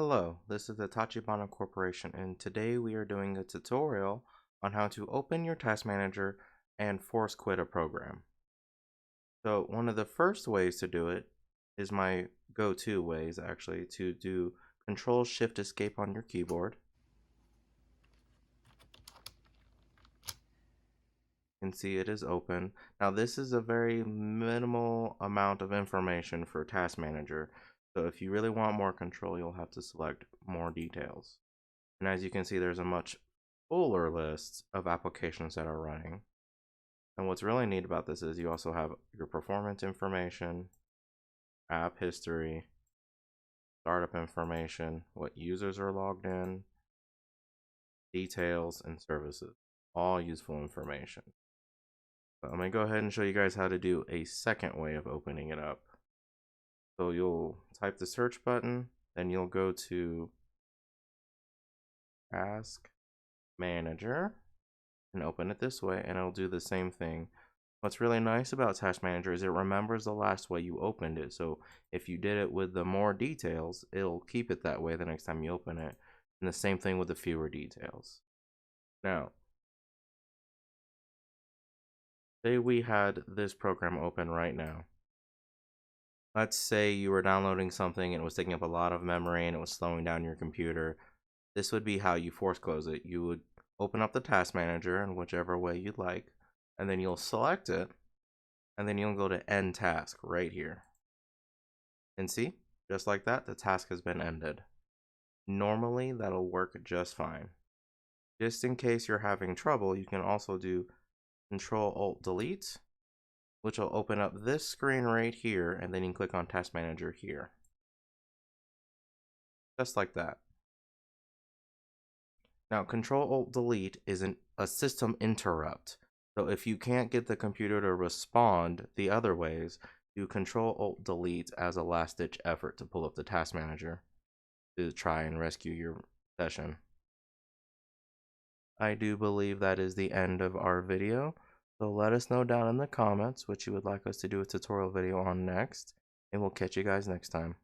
Hello, this is the Tachibana Corporation, and today we are doing a tutorial on how to open your task manager and force quit a program. So one of the first ways to do it is my go-to ways actually to do Control Shift Escape on your keyboard. You can see it is open. Now this is a very minimal amount of information for task manager. So if you really want more control, you'll have to select more details. And as you can see, there's a much fuller list of applications that are running. And what's really neat about this is you also have your performance information, app history, startup information, what users are logged in, details, and services. All useful information. But I'm going to go ahead and show you guys how to do a second way of opening it up. So you'll type the search button, then you'll go to Task Manager and open it this way, and it'll do the same thing. What's really nice about Task Manager is it remembers the last way you opened it. So if you did it with the more details, it'll keep it that way the next time you open it. And the same thing with the fewer details. Now, say we had this program open right now. Let's say you were downloading something and it was taking up a lot of memory and it was slowing down your computer. This would be how you force close it. You would open up the Task Manager in whichever way you'd like, and then you'll select it, and then you'll go to End Task right here. And see, just like that, the task has been ended. Normally, that'll work just fine. Just in case you're having trouble, you can also do Control-Alt-Delete, which will open up this screen right here, and then you can click on Task Manager here. Just like that. Now, Control-Alt-Delete is a system interrupt. So if you can't get the computer to respond the other ways, do Control-Alt-Delete as a last-ditch effort to pull up the Task Manager to try and rescue your session. I do believe that is the end of our video. So let us know down in the comments what you would like us to do a tutorial video on next, and we'll catch you guys next time.